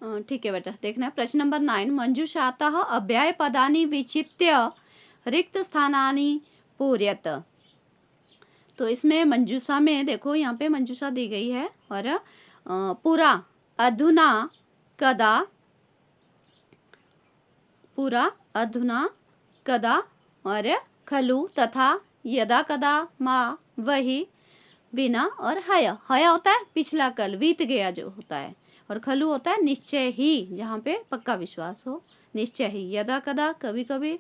ठीक है बेटा, देखना प्रश्न नंबर 9, मंजूषातः अव्ययपदानि विचित्य रिक्त स्थानानि पूरयत। तो इसमें मंजूषा में देखो, यहाँ पे मंजूषा दी गई है और पूरा, अधुना, कदा, पूरा, अधुना, कदा और खलु, तथा, यदा कदा, मा, वही, बिना और हय। हय होता है पिछला कल, बीत गया जो होता है, और खलु होता है निश्चय ही, जहाँ पे पक्का विश्वास हो, निश्चय ही। यदा कदा कभी कभी,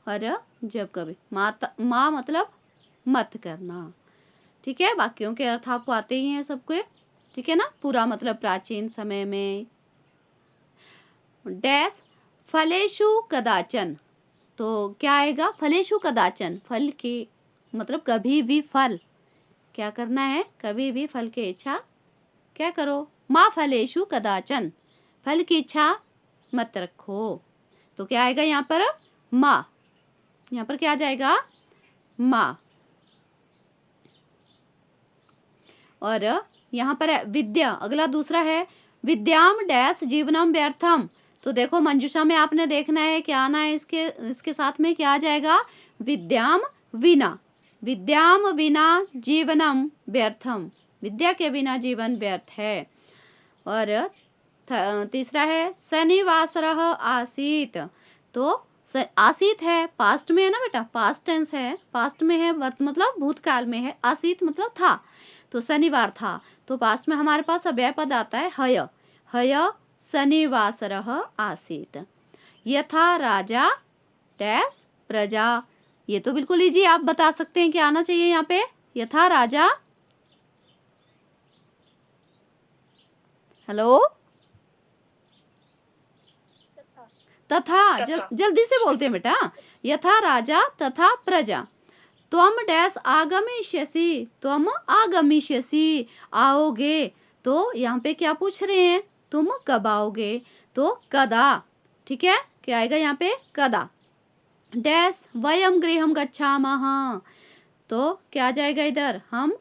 और जब कभी। मा मतलब मत करना। ठीक है, वाक्यों के अर्थ आपको आते ही हैं सबके, ठीक है ना। पूरा मतलब प्राचीन समय में। डैश फलेषु कदाचन, तो क्या आएगा, फलेषु कदाचन, फल की मतलब कभी भी फल, क्या करना है, कभी भी फल की इच्छा क्या करो, माँ फलेषु कदाचन, फल की इच्छा मत रखो। तो क्या आएगा यहाँ पर, माँ, यहाँ पर क्या आ जाएगा, माँ। और यहाँ पर विद्या, अगला दूसरा है, विद्याम डैश जीवनम व्यर्थम। तो देखो मंजूषा में आपने देखना है क्या आना है, इसके साथ में क्या आ जाएगा, विद्याम विना, विद्याम बिना जीवनम व्यर्थम, विद्या के बिना जीवन व्यर्थ है। और तीसरा है शनिवासरः आसीत। तो आसीत है, पास्ट में है ना बेटा, पास्ट टेंस है, पास्ट में है मतलब भूतकाल में है, आसीत मतलब था, तो शनिवार था, तो पास्ट में हमारे पास अव्यय पद आता है हय, हय शनिवासरः आसीत। यथा राजा डैश प्रजा, ये तो बिल्कुल इजी, आप बता सकते हैं क्या आना चाहिए यहाँ पे, यथा राजा, हेलो, तथा, जल्दी से बोलते हैं बेटा, यथा राजा तथा प्रजा। त्वम डैश आगमिष्यसि, त्वम आगमिष्यसि, आओगे। तो यहाँ पे क्या पूछ रहे हैं, तुम कब आओगे, तो कदा। ठीक है, क्या आएगा यहाँ पे, कदा। डैश वयम गृहम गच्छामः, तो क्या आ जाएगा इधर, हम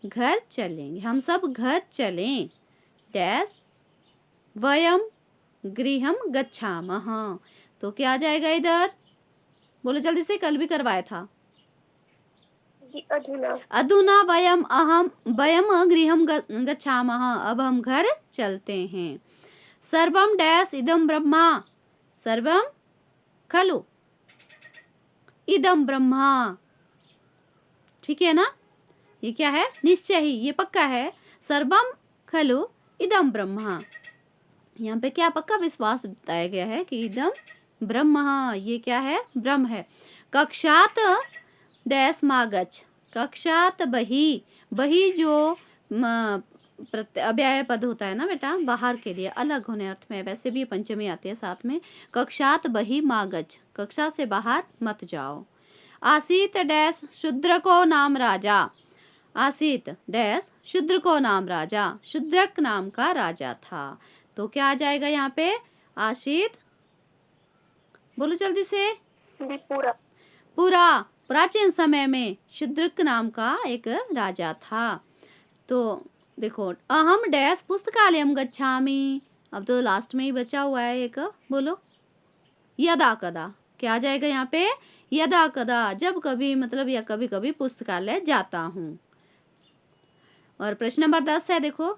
घर चलेंगे, हम सब घर चलें। डैश वयम गृहम गच्छामः, तो क्या आ जाएगा इधर, बोलो जल्दी से, कल भी करवाया था। अधुना वयम गृहम गच्छामः, अब हम घर चलते हैं। सर्वम डैश इदम ब्रह्मा, सर्वम खलु इदम ब्रह्मा। ठीक है ना, ये क्या है, निश्चय ही, ये पक्का है, सर्वम खलु इदम ब्रह्मा। यहाँ पे क्या पक्का विश्वास बताया गया है कि इदम ब्रह्म, ये क्या है, ब्रह्म है। कक्षात डैश मागच, कक्षात बही, बही जो अव्यय पद होता है ना बेटा, बाहर के लिए, अलग होने अर्थ में, वैसे भी पंचमी आती है साथ में। कक्षात बही मागच, कक्षा से बाहर मत जाओ। आसीत डैश शूद्र को नाम राजा, आसीत डैश शूद्र को नाम राजा, शूद्रक नाम का राजा था। तो क्या आ जाएगा यहाँ पे, आसीत, बोलो जल्दी से, पूरा, पूरा, प्राचीन समय में शूद्रक नाम का एक राजा था। तो देखो, अहम डैश पुस्तकालयम गच्छामि, अब तो लास्ट में ही बचा हुआ है एक, बोलो, यदा कदा, क्या आ जाएगा यहाँ पे, यदा कदा, जब कभी मतलब या कभी कभी पुस्तकालय जाता हूँ। और प्रश्न नंबर 10 है, देखो,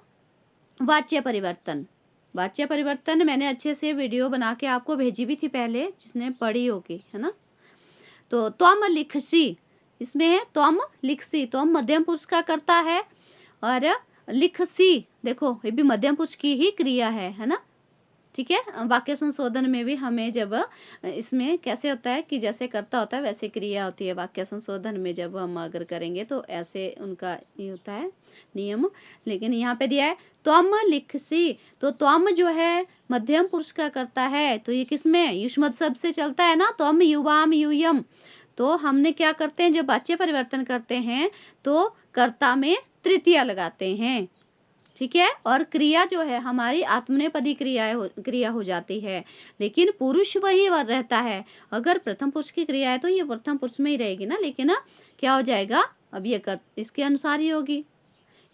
वाच्य परिवर्तन। वाच्य परिवर्तन मैंने अच्छे से वीडियो बना के आपको भेजी भी थी पहले, जिसने पढ़ी होगी, है ना। तो त्वम लिखसी, इसमें है त्वम लिखसी, त्वम मध्यम पुरुष का करता है, और लिखसी देखो ये भी मध्यम पुरुष की ही क्रिया है ना। ठीक है, वाक्य संशोधन में भी हमें जब इसमें कैसे होता है कि जैसे करता होता है वैसे क्रिया होती है, वाक्य संशोधन में जब हम अगर करेंगे तो ऐसे उनका ये होता है नियम। लेकिन यहाँ पे दिया है त्वम लिखसी, तो त्वम जो है मध्यम पुरुष का करता है, तो ये किसमें, युष्मत शब्द से चलता है ना, त्वम युवाम यूयम। तो हमने क्या करते हैं, जब वाच्य परिवर्तन करते हैं तो कर्ता में तृतीया लगाते हैं। ठीक है, और क्रिया जो है हमारी आत्मनेपदी क्रिया हो जाती है, लेकिन पुरुष वही रहता है। अगर प्रथम पुरुष की क्रिया है तो ये प्रथम पुरुष में ही रहेगी ना, लेकिन क्या हो जाएगा, अब ये इसके अनुसार ही होगी।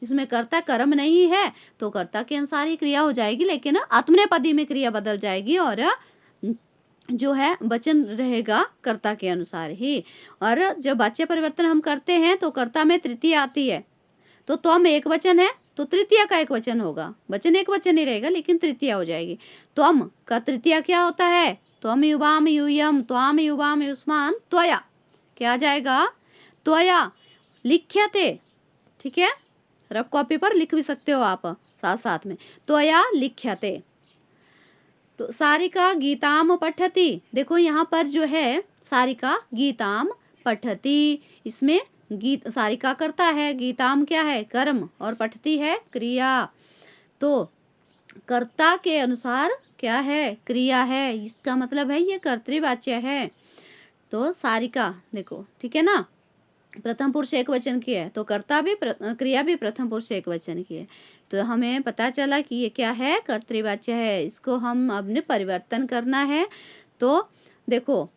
इसमें कर्ता कर्म नहीं है तो कर्ता के अनुसार ही क्रिया हो जाएगी, लेकिन आत्मनेपदी में क्रिया बदल जाएगी और जो है वचन रहेगा कर्ता के अनुसार ही। और जब वाच्य परिवर्तन हम करते हैं तो कर्ता में तृतीय आती है, तो त्वम एक वचन है तो तृतीया का एक वचन होगा, वचन एक वचन ही रहेगा लेकिन तृतीया हो जाएगी। त्वम का तृतीया क्या होता है? त्वम युवाम यूयम त्वाम युवाम युष्मान त्वया, क्या आ जाएगा? त्वया लिख्यते। ठीक है, रफ कॉपी पर लिख भी सकते हो आप साथ साथ में, त्वया लिख्यते। तो सारिका गीताम पठति, देखो यहाँ पर जो है सारिका गीताम पठति, इसमें गीत सारिका करता है, गीताम क्या है? कर्म, और पठति है क्रिया। तो कर्ता के अनुसार क्या है? क्रिया है, इसका मतलब है ये कर्तृवाच्य है। तो सारिका देखो, ठीक है ना, प्रथम पुरुष एक वचन की है तो कर्ता भी क्रिया भी प्रथम पुरुष एक वचन की है, तो हमें पता चला कि ये क्या है? कर्तृवाच्य है। इसको हम अपने परिवर्तन करना है। तो देखो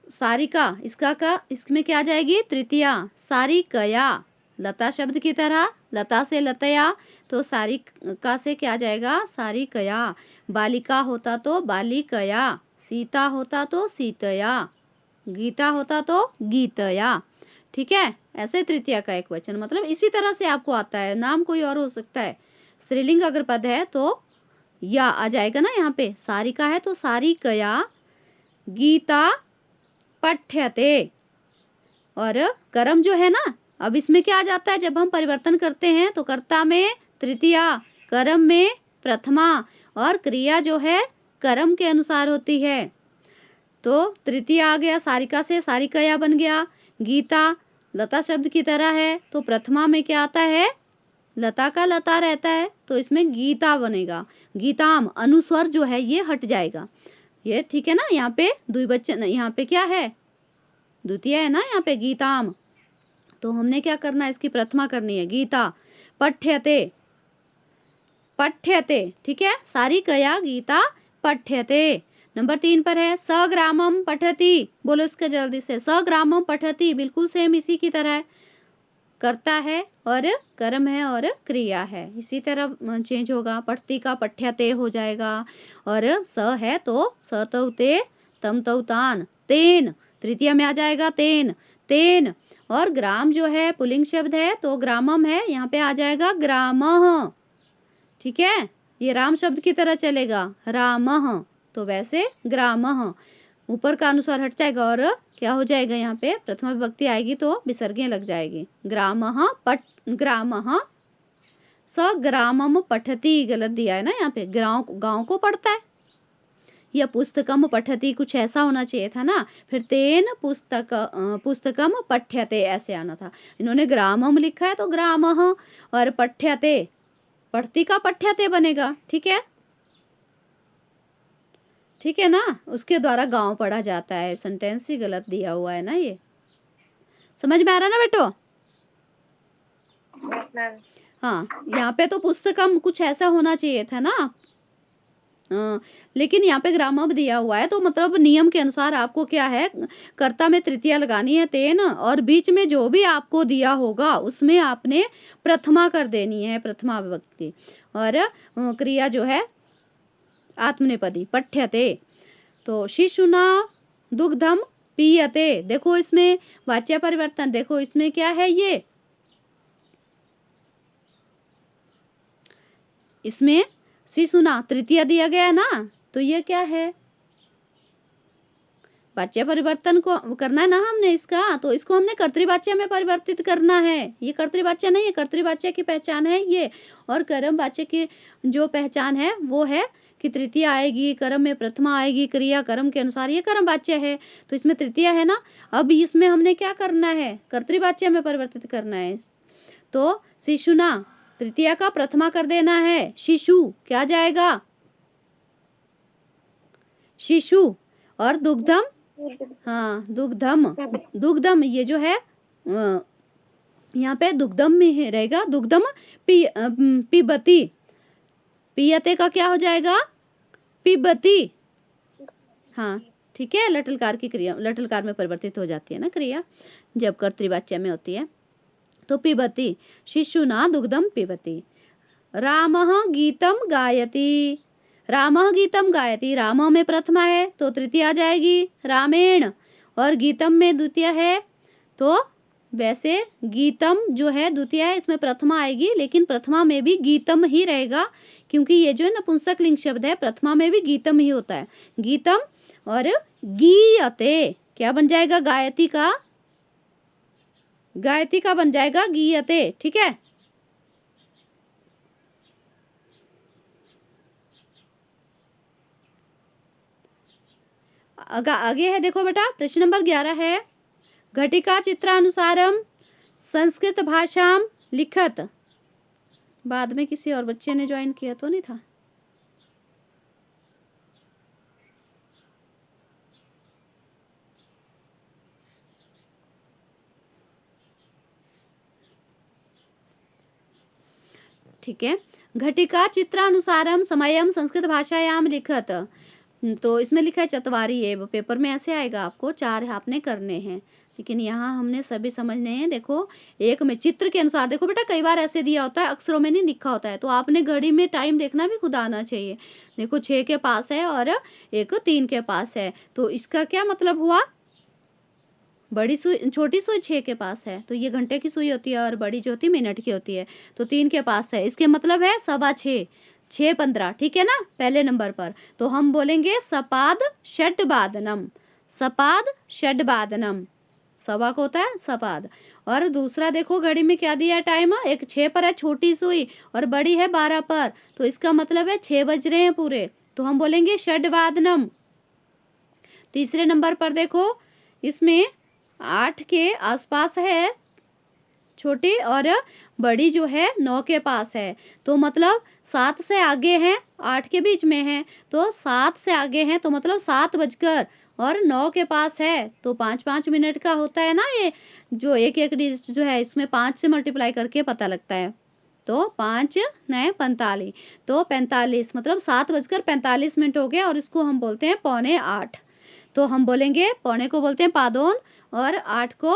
सारिका, इसमें क्या आ जाएगी? तृतीया। सारिकया, लता शब्द की तरह, लता से लतया, तो सारिका से क्या आ जाएगा? सारिकया। बालिका होता तो बालिकया, सीता होता तो सीतया, गीता होता तो गीतया। ठीक है, ऐसे तृतीया का एक वचन, मतलब इसी तरह से आपको आता है। नाम कोई और हो सकता है, स्त्रीलिंग अगर पद है तो या आ जाएगा ना यहाँ पे। सारिका है तो सारिकया गीता पठ्यते। और कर्म जो है ना, अब इसमें क्या आ जाता है? जब हम परिवर्तन करते हैं तो कर्ता में तृतीया, कर्म में प्रथमा, और क्रिया जो है कर्म के अनुसार होती है। तो तृतीया आ गया, सारिका से सारिकया बन गया। गीता लता शब्द की तरह है तो प्रथमा में क्या आता है? लता का लता रहता है तो इसमें गीता बनेगा। गीताम, अनुस्वर जो है ये हट जाएगा, ये ठीक है ना। यहाँ पे द्विवचन, यहाँ पे क्या है? द्वितीय है ना यहाँ पे, गीताम। तो हमने क्या करना है? इसकी प्रथमा करनी है, गीता पठ्यते। पठ्यते, ठीक है, सारिकया गीता पठ्यते। नंबर 3 पर है सग्रामम पठति, बोलो इसका जल्दी से। सग्रामम पठति बिल्कुल सेम इसी की तरह है, करता है और कर्म है और क्रिया है, इसी तरह चेंज होगा। पठति का पठ्यते हो जाएगा, और स है तो स तौ ते तम तौ तान, तेन तृतीय में आ जाएगा, तेन तेन। और ग्राम जो है पुल्लिंग शब्द है तो ग्रामम है, यहाँ पे आ जाएगा ग्रामः। ठीक है, ये राम शब्द की तरह चलेगा, रामः, तो वैसे ग्रामः, ऊपर का अनुस्वार हट जाएगा और क्या हो जाएगा? यहाँ पे प्रथमा विभक्ति आएगी तो विसर्गें लग जाएगी। ग्रामः ग्रामः सग्रामम पठति, गलत दिया है ना यहाँ पे, गांव को पढ़ता है, या पुस्तकम पठति कुछ ऐसा होना चाहिए था ना, फिर तेन पुस्तकम पठ्यते ऐसे आना था। इन्होंने ग्रामम लिखा है तो ग्रामः, और पठ्यते पढ़ती का पठ्यते बनेगा। ठीक है, ठीक है ना, उसके द्वारा गांव पढ़ा जाता है। सेंटेंस ही गलत दिया हुआ है ना, ये समझ में आ रहा ना बेटो? हाँ, यहाँ पे तो पुस्तकम कुछ ऐसा होना चाहिए था ना, लेकिन यहाँ पे ग्रामम दिया हुआ है, तो मतलब नियम के अनुसार आपको क्या है? कर्ता में तृतीया लगानी है, तेन, और बीच में जो भी आपको दिया होगा उसमें आपने प्रथमा कर देनी है, प्रथमा विभक्ति, और क्रिया जो है आत्मनेपदी पठ्यते। तो शिशुना दुग्धम पीयते, देखो इसमें वाच्य परिवर्तन, देखो इसमें क्या है? ये इसमें शिशुना तृतीय दिया गया ना, तो ये क्या है? वाच्य परिवर्तन को करना है ना हमने इसका, तो इसको हमने कर्तृवाच्य में परिवर्तित करना है। ये कर्तृवाच्य नहीं है, कर्तृवाच्य की पहचान है ये, और कर्म वाच्य की जो पहचान है वो है कि तृतीय आएगी, कर्म में प्रथमा आएगी, क्रिया कर्म के अनुसार, ये कर्म वाच्य है, तो इसमें तृतीय है ना। अब इसमें हमने क्या करना है? कर्तृवाच्य में परिवर्तित करना है। तो शिशुना तृतीया का प्रथमा कर देना है, शिशु क्या जाएगा? शिशु, और दुग्धम, हाँ दुग्धम, दुग्धम ये जो है यहाँ पे दुग्धम में रहेगा, दुग्धम पिबती, पियते का क्या हो जाएगा? पिबती। हाँ ठीक है, लटलकार की क्रिया लटलकार में परिवर्तित हो जाती है ना क्रिया, जब कर्तृवाच्य में होती है। तो पिबति, शिशुना दुग्धम पिबति। रामः गीतम गायति, रामः गीतम गायति, राम में प्रथमा है तो तृतीय आ जाएगी रामेण, और गीतम में द्वितीय है तो वैसे गीतम जो है द्वितीय है, इसमें प्रथमा आएगी, लेकिन प्रथमा में भी गीतम ही रहेगा क्योंकि ये जो नपुंसक लिंग शब्द है प्रथमा में भी गीतम ही होता है। गीतम और गीयते क्या बन जाएगा, गायती का बन जाएगा गीयते, ठीक है। आगे है देखो बेटा, प्रश्न नंबर 11 है, घटिका चित्रानुसारम संस्कृत भाषाम लिखत। बाद में किसी और बच्चे ने ज्वाइन किया तो नहीं था? ठीक है, घटिका चित्रानुसारम समयम संस्कृत भाषायाम लिखत। तो इसमें लिखा है चतवारी है, पेपर में ऐसे आएगा आपको, 4 आपने करने हैं, लेकिन यहाँ हमने सभी समझने हैं। देखो एक में चित्र के अनुसार, देखो बेटा कई बार ऐसे दिया होता है अक्षरों में नहीं लिखा होता है, तो आपने घड़ी में टाइम देखना भी खुद आना चाहिए। देखो 6 के पास है और एक 3 के पास है, तो इसका क्या मतलब हुआ, बड़ी सुई छोटी सुई 6 के पास है तो ये घंटे की सुई होती है और बड़ी जो होती है मिनट की होती है, तो 3 के पास है, इसके मतलब है 6:15, 6:15, ठीक है ना, पहले नंबर पर। तो हम बोलेंगे सपाद षड्वादनम, सपाद षड्वादनम, सवा को होता है सपाद। और दूसरा देखो घड़ी में क्या दिया टाइम, एक 6 पर है छोटी सुई और बड़ी है 12 पर, तो इसका मतलब है 6 बज रहे हैं पूरे, तो हम बोलेंगे षड्वादनम। तीसरे नंबर पर देखो, इसमें 8 के आसपास है छोटी और बड़ी जो है 9 के पास है, तो मतलब 7 से आगे है, 8 के बीच में है, तो 7 से आगे है तो मतलब 7 बजकर और 9 के पास है, तो 5-5 मिनट का होता है ना, ये जो एक डिजिट जो है इसमें 5 से मल्टीप्लाई करके पता लगता है, तो 5 9 45, तो 45 मतलब 7:45 हो गया, और इसको हम बोलते हैं 7:45, तो हम बोलेंगे पौने को बोलते हैं पादोन और 8 को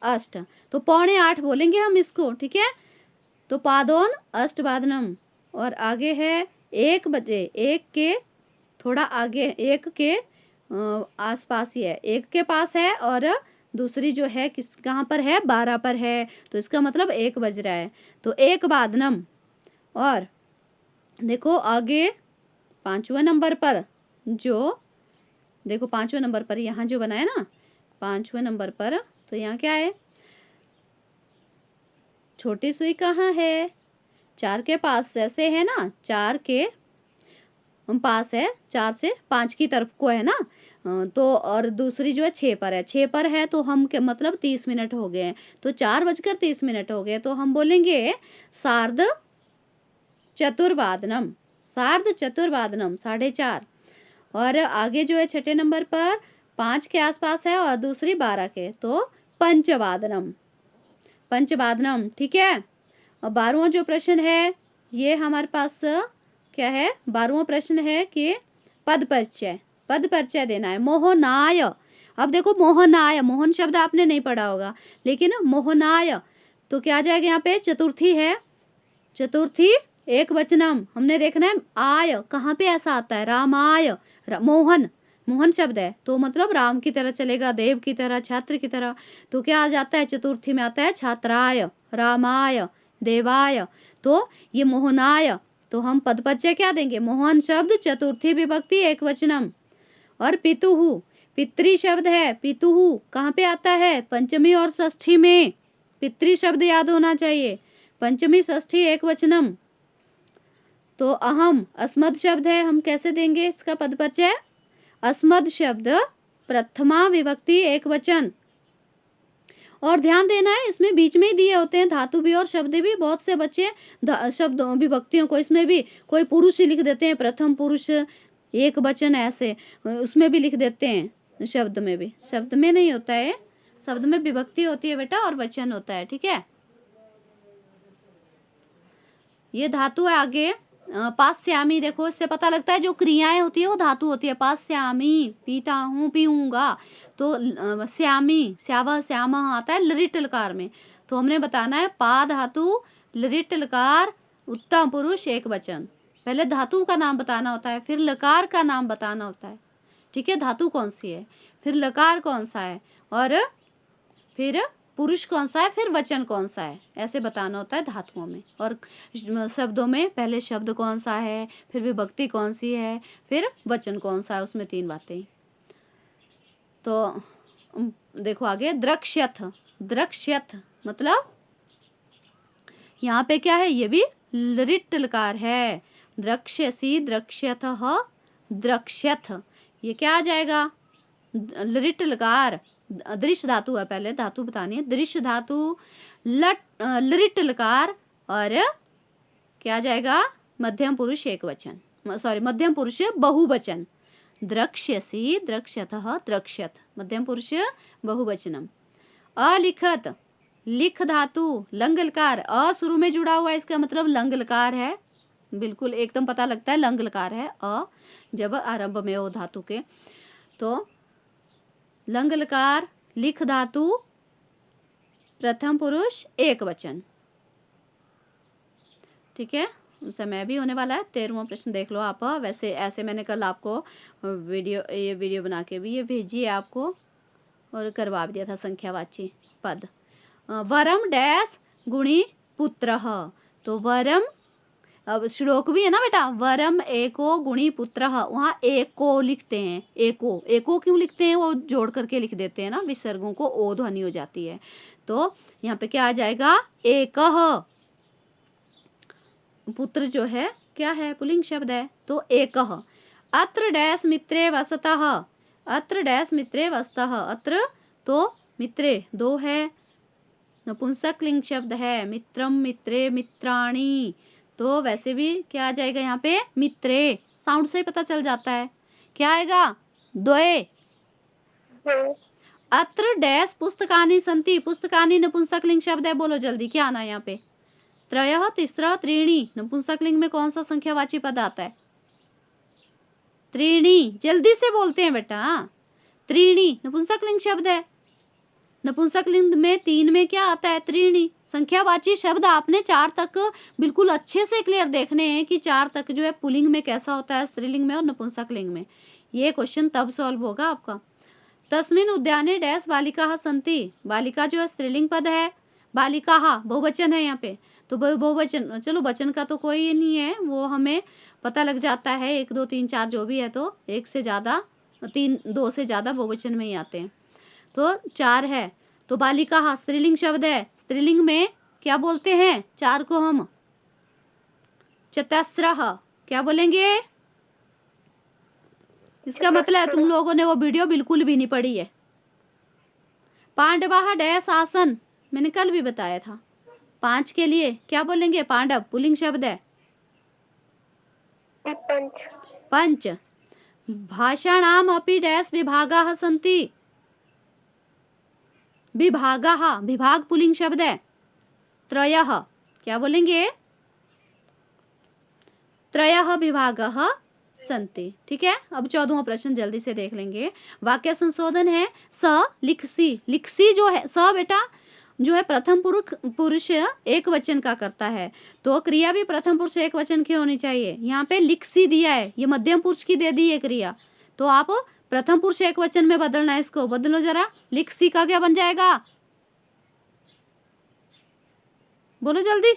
अष्ट, तो 7:45 बोलेंगे हम इसको, ठीक है। तो पादोन अष्टवादनम, और आगे है 1 बजे, 1 के थोड़ा आगे, 1 के आसपास ही है, 1 के पास है, और दूसरी जो है किस कहाँ पर है, 12 पर है, तो इसका मतलब 1 बज रहा है, तो 1 वादनम। और देखो आगे 5वें नंबर पर जो, देखो 5वें नंबर पर यहाँ जो बनाया ना, 5वें नंबर पर, तो यहाँ क्या है, छोटी सुई कहाँ है, 4 के पास ऐसे है ना, 4 के पास है, 4 से 5 की तरफ को है ना, तो और दूसरी जो है 6 पर है, 6 पर है, तो हम के मतलब 30 मिनट हो गए हैं, तो 4:30 हो गए, तो हम बोलेंगे सार्ध चतुर्वादनम, सार्ध चतुर्वादनम, 4:30। और आगे जो है 6ठे नंबर पर 5 के आसपास है और दूसरी 12 के, तो पंचवादनम, पंचवादनम, ठीक है। और 12वां जो प्रश्न है ये हमारे पास क्या है, 12वां प्रश्न है कि पद परिचय, पद परिचय देना है, मोहनाय। अब देखो मोहनाय, मोहन शब्द आपने नहीं पढ़ा होगा, लेकिन मोहनाय तो क्या आ जाएगा, यहाँ पे चतुर्थी है, चतुर्थी एक वचनम, हमने देखना है आय कहाँ पे ऐसा आता है, रामाय, मोहन, मोहन शब्द है तो मतलब राम की तरह चलेगा, देव की तरह, छात्र की तरह, तो क्या आ जाता है, चतुर्थी में आता है छात्राय, रामाय, देवाय, तो ये मोहनाय, तो हम पद परिचय क्या देंगे, मोहन शब्द चतुर्थी विभक्ति एक वचनम। और पितुहु, पितृ शब्द है, पितुहु कहाँ पे आता है, पंचमी और षष्ठी में, पितृ शब्द याद होना चाहिए, पंचमी षष्ठी एक वचनम। तो अहम, अस्मद शब्द है, हम कैसे देंगे इसका पद परिचय, अस्मद शब्द प्रथमा विभक्ति एक वचन। और ध्यान देना है इसमें बीच में ही दिए होते हैं धातु भी और शब्द भी, बहुत से बच्चे शब्द विभक्तियों को इसमें भी कोई पुरुष ही लिख देते हैं, प्रथम पुरुष एक वचन, ऐसे उसमें भी लिख देते हैं, शब्द में भी, शब्द में नहीं होता है, शब्द में विभक्ति होती है बेटा और वचन होता है, ठीक है। ये धातु है आगे पास्यामी, देखो इससे पता लगता है जो क्रियाएं होती है वो धातु होती है, पास्यामी, पीता हूँ, पीऊंगा, तो श्यामी, श्यावा श्यामा आता है लृट लकार में, तो हमने बताना है पा धातु, लिट लकार, उत्तम पुरुष एक वचन। पहले धातु का नाम बताना होता है, फिर लकार का नाम बताना होता है। ठीक है, धातु कौन सी है, फिर लकार कौन सा है, और फिर पुरुष कौन सा है, फिर वचन कौन सा है, ऐसे बताना होता है धातुओं में। और शब्दों में पहले शब्द कौन सा है, फिर विभक्ति कौन सी है, फिर वचन कौन सा है, उसमें 3 बातें। तो देखो आगे, द्रक्ष्यथ। द्रक्ष्यथ मतलब यहाँ पे क्या है, ये भी लिट लकार है। द्रक्ष्यसि, द्रक्ष्यथः, द्रक्ष्यथ, ये क्या आ जाएगा, लिट लकार। दृश्य धातु है, पहले धातु बतानी है। दृश्य धातु, लिट लकार, और क्या आ जाएगा, मध्यम पुरुष एक वचन, सॉरी मध्यम पुरुष बहुवचन। द्रक्ष्यसि, द्रक्ष्यथः, द्रक्ष्यथ, मध्यम पुरुष बहुवचनम। अलिखत, लिख धातु, लंग लकार, अ शुरू में जुड़ा हुआ है, इसका मतलब लंग लकार है, बिल्कुल एकदम पता लगता है लंग लकार है अ जब आरंभ में हो धातु के। तो लंग लकार, लिख धातु, प्रथम पुरुष एक वचन। ठीक है, समय भी होने वाला है, 13वां प्रश्न देख लो आप। वैसे ऐसे मैंने कल आपको ये वीडियो बना के भी ये भेजी है आपको, और करवा भी दिया था संख्यावाची पद। वरम डैश गुणी पुत्रः, तो वरम, अब श्लोक भी है ना बेटा, वरम एको गुणी पुत्रः, वहाँ एको लिखते हैं, एको, एको क्यों लिखते हैं, वो जोड़ करके लिख देते हैं ना, विसर्गों को ओ ध्वनि हो जाती है। तो यहाँ पे क्या आ जाएगा, एकः, पुत्र जो है क्या है, पुल्लिंग शब्द है, तो एकः। अत्र डैश मित्रे वसतः, अत्र डैश मित्रे वसतः, अत्र तो मित्रे 2 है, नपुंसक लिंग शब्द है, मित्रम, मित्रे, मित्राणी, तो वैसे भी क्या आ जाएगा यहाँ पे, मित्रे, साउंड से ही पता चल जाता है, क्या आएगा, द्वये। अत्र डैश पुस्तकानि सन्ति, पुस्तकानि नपुंसक लिंग शब्द है, बोलो जल्दी क्या आना है यहाँ पे, त्रयः, तिस्रः, त्रीणि, नपुंसक लिंग में कौन सा संख्यावाची पद आता है, त्रीणि, जल्दी से बोलते हैं बेटा, त्रीणि नपुंसक लिंग शब्द है, नपुंसक लिंग में 3 में क्या आता है, त्रीणि। संख्यावाची शब्द आपने 4 तक बिल्कुल अच्छे से क्लियर देखने हैं कि 4 तक जो है पुल्लिंग में कैसा होता है, स्त्रीलिंग में और नपुंसक लिंग में। ये क्वेश्चन तब सॉल्व होगा आपका। तस्मिन् उद्याने डैश बालिकाः सन्ति, बालिका जो है स्त्रीलिंग पद है, बालिकाः बहुवचन है यहाँ पे, तो बहुवचन, चलो वचन का तो कोई नहीं है, वो हमें पता लग जाता है, 1 2 3 4 जो भी है, तो 1 से ज्यादा, 3 2 से ज्यादा बहुवचन में ही आते हैं, तो 4 है। तो बालिका स्त्रीलिंग शब्द है, स्त्रीलिंग में क्या बोलते हैं 4 को हम, चतस्रः, क्या बोलेंगे, इसका मतलब तुम लोगों ने वो वीडियो बिल्कुल भी नहीं पढ़ी है। पांडवाः डैश आसन, मैंने कल भी बताया था, 5 के लिए क्या बोलेंगे, पांडव पुल्लिंग शब्द है, पंच। भाषाणाम अपि डैश विभागाः सन्ति, विभागाः, विभाग पुल्लिंग शब्द है, त्रयः, क्या बोलेंगे, त्रयः विभागः सन्ति। ठीक है, अब 14वां प्रश्न जल्दी से देख लेंगे। वाक्य संशोधन है, स लिखसी, लिखसी जो है, स बेटा जो है प्रथम पुरुष एक वचन का करता है, तो क्रिया भी प्रथम पुरुष एक वचन की होनी चाहिए। यहाँ पे लिखसी दिया है, ये मध्यम पुरुष की दे दी है क्रिया, तो आप प्रथम पुरुष एक वचन में बदलना है, इसको बदलो जरा, लिखसी का क्या बन जाएगा, बोलो जल्दी,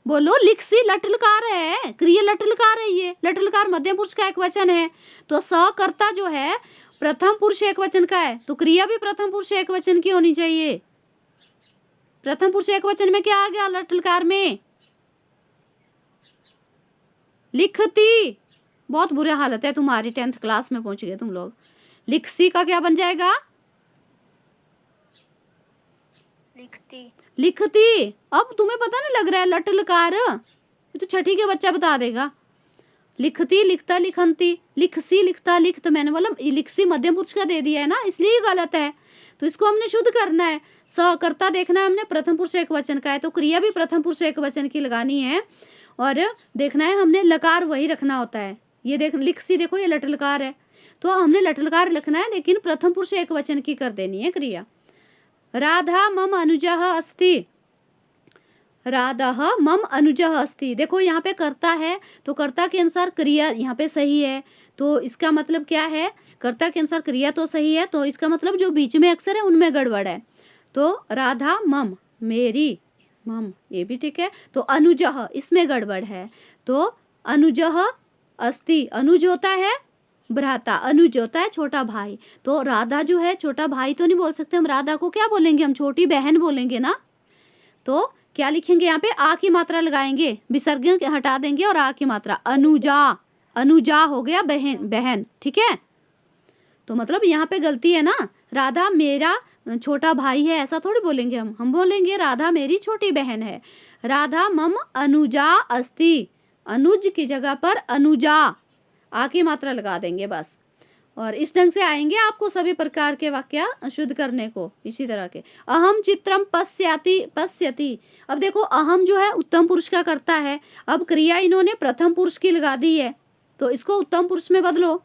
बोलो, लिखसी लटलकार है, क्रिया लटलकार है, ये लटलकार मध्यम पुरुष का एक वचन है, तो सकर्ता जो है प्रथम पुरुष एक वचन का है, तो क्रिया भी प्रथम पुरुष एक वचन की होनी चाहिए। प्रथम पुरुष एक वचन में क्या आ गया लटलकार में, लिखती, बहुत बुरी हालत है तुम्हारी, 10th क्लास में पहुंच गए तुम लोग। लिखसी का क्या बन जाएगा, लिखती, लिखती। अब तुम्हें पता नहीं लग रहा है लटलकार, ये तो छठी के बच्चा बता देगा। लिखती, लिखता, लिखंती, लिखसी, लिखता, लिखत, मैंने बोला लिखसी मध्यम पुरुष का दे दिया है ना, इसलिए गलत है, तो इसको हमने शुद्ध करना है। सकर्ता देखना है हमने प्रथम पुरुष एक वचन का है, तो क्रिया भी प्रथम पुरुष एक वचन की लगानी है, और देखना है हमने लकार वही रखना होता है। ये देख लिखसी, देखो ये लटलकार है, तो हमने लट्लकार लिखना है, लेकिन प्रथम पुरुष एक वचन की कर देनी है क्रिया। राधा मम अनुजः अस्ति, राधा मम अनुजः अस्ति। देखो यहाँ पे कर्ता है, तो कर्ता के अनुसार क्रिया यहाँ पे सही है, तो इसका मतलब क्या है, कर्ता के अनुसार क्रिया तो सही है, तो इसका मतलब जो बीच में अक्षर है उनमें गड़बड़ है। तो राधा मम मेरी, मम ये भी ठीक है, तो अनुजः इसमें गड़बड़ है, तो अनुजः अस्ति, अनुज होता है भ्राता, अनुज होता है छोटा भाई, तो राधा जो है छोटा भाई तो नहीं बोल सकते हम, राधा को क्या बोलेंगे हम, छोटी बहन बोलेंगे ना। तो क्या लिखेंगे यहाँ पे, आ की मात्रा लगाएंगे, विसर्ग हटा देंगे और आ की मात्रा, अनुजा, अनुजा हो गया बहन, बहन, ठीक है। तो मतलब यहाँ पे गलती है ना, राधा मेरा छोटा भाई है ऐसा थोड़ी बोलेंगे हम बोलेंगे राधा मेरी छोटी बहन है। राधा मम अनुजा अस्ति, अनुज की जगह पर अनुजा, आ की मात्रा लगा देंगे बस। और इस ढंग से आएंगे आपको सभी प्रकार के वाक्य शुद्ध करने को, इसी तरह के। अहम चित्रम पश्याति, पश्यति, अब देखो अहम जो है उत्तम पुरुष का करता है, अब क्रिया इन्होंने प्रथम पुरुष की लगा दी है, तो इसको उत्तम पुरुष में बदलो।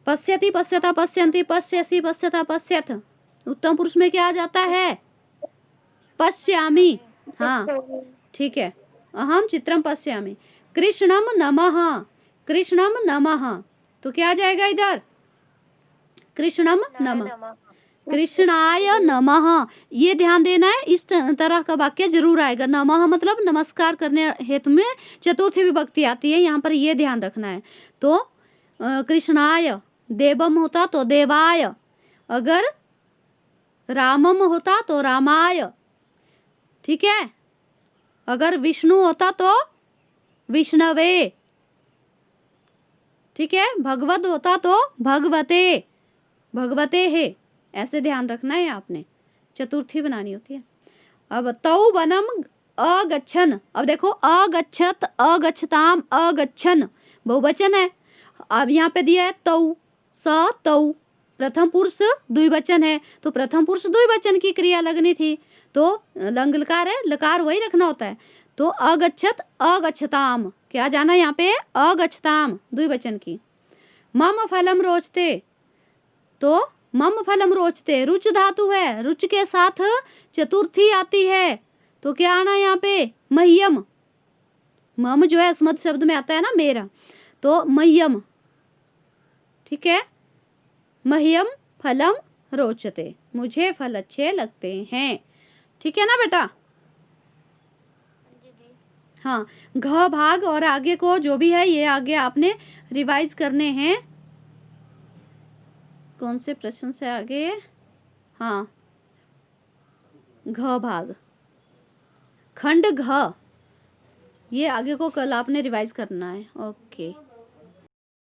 पश्यति पश्यता पश्यन्ति, पश्यसि पश्यता पश्यथ, उत्तम पुरुष में क्या आ जाता है, पश्यामि। हाँ ठीक है, अहम चित्रम पश्यामि। कृष्णम नमः, कृष्णम नमः, तो क्या आ जाएगा इधर, कृष्णम नमः, कृष्णाय नमः, ये ध्यान देना है, इस तरह का वाक्य जरूर आएगा। नमः मतलब नमस्कार करने हेतु में चतुर्थी विभक्ति आती है, यहाँ पर ये ध्यान रखना है। तो कृष्णाय, देवम होता तो देवाय, अगर रामम होता तो रामाय, ठीक है, अगर विष्णु होता तो विष्णवे, ठीक है, भगवत होता तो भगवते, भगवते है, ऐसे ध्यान रखना है आपने, चतुर्थी बनानी होती है। अब तौ वनम अगच्छन, अब देखो अगच्छत, अगच्छताम, अगच्छन बहुवचन है, अब यहाँ पे दिया है तौ, स तौ, प्रथम पुरुष द्विवचन है, तो प्रथम पुरुष द्विवचन की क्रिया लगनी थी, तो लंग लकार है, लकार वही रखना होता है। तो अगच्छत अगच्छताम, क्या जाना यहाँ पे, अगच्छताम द्विवचन की। मम फलम रोचते, तो मम फलम रोचते रुच धातु है, रुच के साथ चतुर्थी आती है, तो क्या आना यहाँ पे, मह्यम, मम जो है स्मृत शब्द में आता है ना मेरा, तो मह्यम, ठीक है, मह्यम फलम रोचते, मुझे फल अच्छे लगते हैं, ठीक है ना बेटा। हाँ, घ भाग और आगे को जो भी है ये आगे आपने रिवाइज करने हैं। कौन से प्रश्न से आगे, हाँ घ भाग, खंड घ, ये आगे को कल आपने रिवाइज करना है। ओके।